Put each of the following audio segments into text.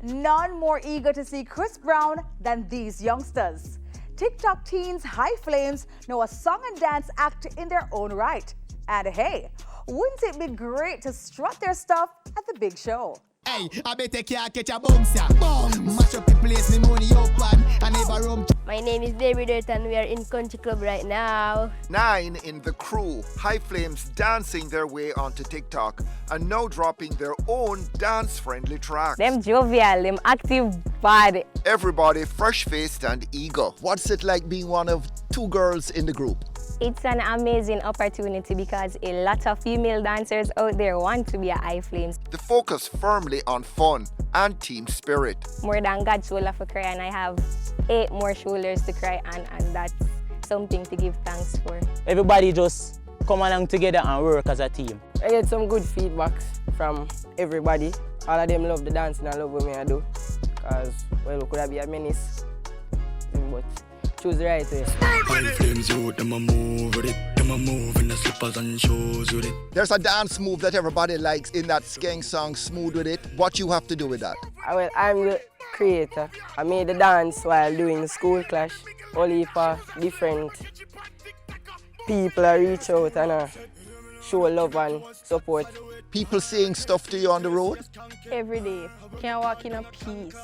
None more eager to see Chris Brown than these youngsters. TikTok teens Highflames know a song and dance act in their own right. And hey, wouldn't it be great to strut their stuff at the big show? Hey, I bet you can't catch a bounce, yeah. Mash up the place, me money open, and never room. My name is David and we are in Country Club right now. 9 in the crew, Highflames dancing their way onto TikTok and now dropping their own dance-friendly tracks. Them jovial, them active body. Everybody fresh-faced and eager. What's it like being one of 2 girls in the group? It's an amazing opportunity because a lot of female dancers out there want to be a Highflames. The focus firmly on fun and team spirit. More than God's shoulder for cry, and I have 8 more shoulders to cry on, and that's something to give thanks for. Everybody just come along together and work as a team. I get some good feedbacks from everybody. All of them love the dancing and love what I do. Because, well, we could have been a menace, but choose the right way. Highflames out, them a move with it. Them a move in the slippers and shoes with it. There's a dance move that everybody likes in that skank song, Smooth With It. What you have to do with that? Well, I'm the creator. I made the dance while doing the school clash. Only for different people I reach out and show love and support. People saying stuff to you on the road? Every day, can't walk in a peace.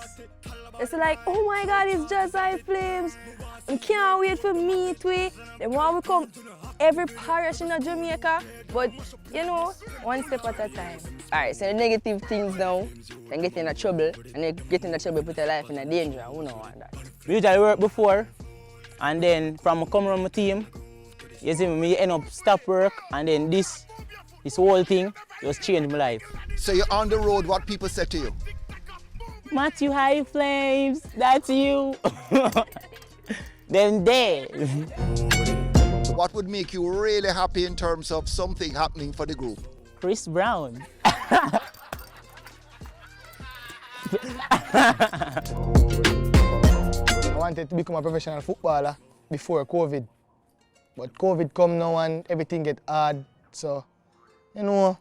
It's like, oh my God, it's just Highflames. I can't wait for me to. They want to come every parish in Jamaica, but you know, one step at a time. Alright, so the negative things now, they get in trouble, and they get in trouble, put their life in a danger. Who don't want that? We usually work before, and then from coming around my team, you see me end up stop work, and then this whole thing just changed my life. So you're on the road, what people say to you? Matthew Highflames, that's you. Then there. What would make you really happy in terms of something happening for the group? Chris Brown. I wanted to become a professional footballer before COVID. But COVID come now and everything get hard. So, you know,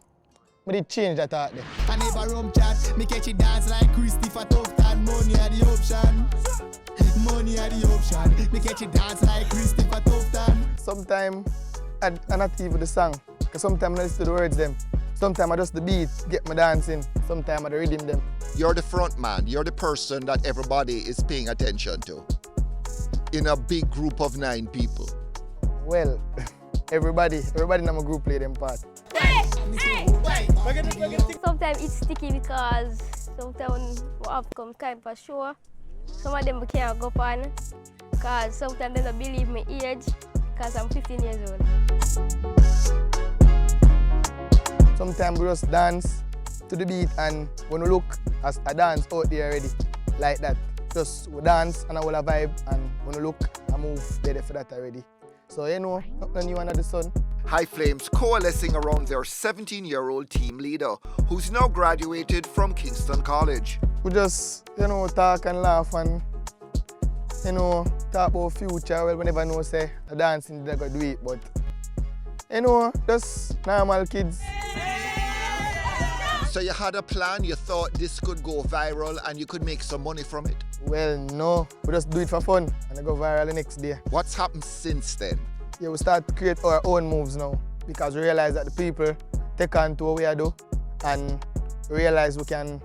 but it changed that out there. I never room chat, me catch it dance like Christopher tough time. Money are the option. Money are the option. Me catch it dance like Christopher tough time. Sometimes I not even the song, because sometimes I listen to the words them. Sometimes I just the beat, get my dancing. Sometimes I the rhythm them. You're the front man. You're the person that everybody is paying attention to in a big group of 9 people. Well, everybody in my group play them part. Sometimes it's sticky because sometimes we have come kind for sure. Some of them can't go on because sometimes they don't believe my age because I'm 15 years old. Sometimes we just dance to the beat, and when we look as a dance out there already, like that. Just we dance and I will vibe, and when we look, I move there for that already. So you know, nothing new under the sun. Highflames coalescing around their 17-year-old team leader, who's now graduated from Kingston College. We just, you know, talk and laugh and, you know, talk about future. Well, we never know, say, the dancing, they're going to do it, but, you know, just normal kids. So you had a plan, you thought this could go viral and you could make some money from it? Well, no, we just do it for fun and it go viral the next day. What's happened since then? Yeah, we start to create our own moves now because we realize that the people take on to what we do and realize we can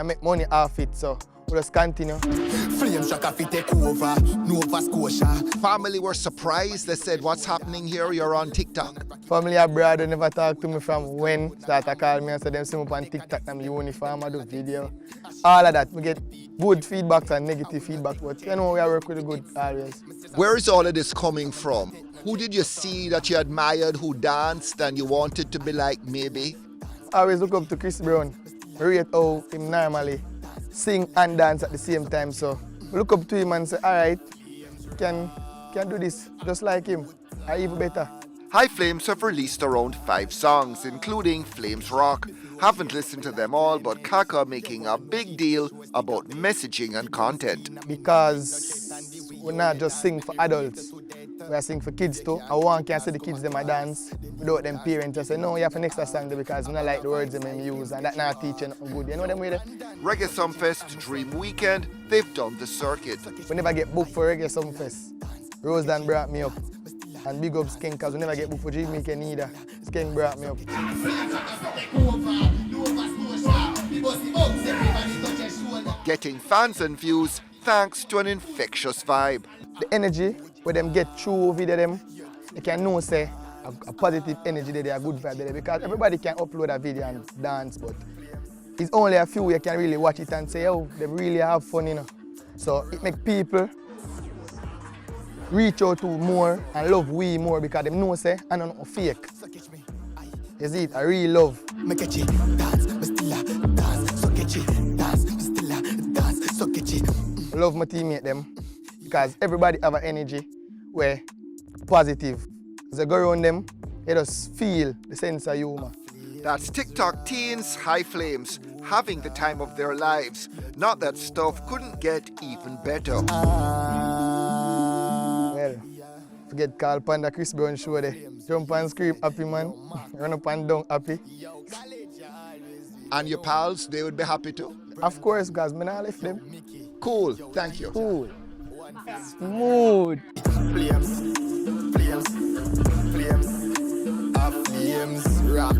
make money off it, so we just continue. Flames track fi take over, Nova Scotia. Family were surprised. They said, what's happening here? You're on TikTok. Family abroad, they never talk to me from when. Start to call me and say them see me on TikTok and my uniform, I do video. All of that. We get good feedback and negative feedback, but you know we work with the good always. Where is all of this coming from? Who did you see that you admired, who danced and you wanted to be like maybe? I always look up to Chris Brown. Rate how him normally sing and dance at the same time. So we look up to him and say, all right, can do this just like him, or even better. Highflames have released around 5 songs, including Flames Rock. Haven't listened to them all, but Kaka making a big deal about messaging and content. Because we not just sing for adults. We are sing for kids too. And one can't see the kids them a dance without them parents. I say, no, you have an extra song there because I don't like the words them use and that not teaching nothing good. You know them way there? Reggae Sumfest Dream Weekend, they've done the circuit. We never get booked for Reggae Sumfest. Roseland brought me up. And big up Skeng because we never get booked for Jamaica either. Skeng brought me up. Getting fans and views thanks to an infectious vibe. The energy where them get through video them, they can know say a positive energy there, a good vibe there because everybody can upload a video and dance, but it's only a few you can really watch it and say, oh, they really have fun, you know. So it makes people reach out to more and love we more because them know say I don't know fake. You see it, I really love. Love my teammate them because everybody have an energy where positive. As I go around them, you just feel the sense of humor. That's Tik Tok teens, Highflames, having the time of their lives. Not that stuff couldn't get even better. Well, forget Carl Panda, Chris Brown show there. Jump and scream happy man, run up and down happy. And your pals, they would be happy too? Of course, because I not left them. Cool, thank you. Cool. Smooth. Flames, rock,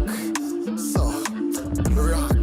so rock.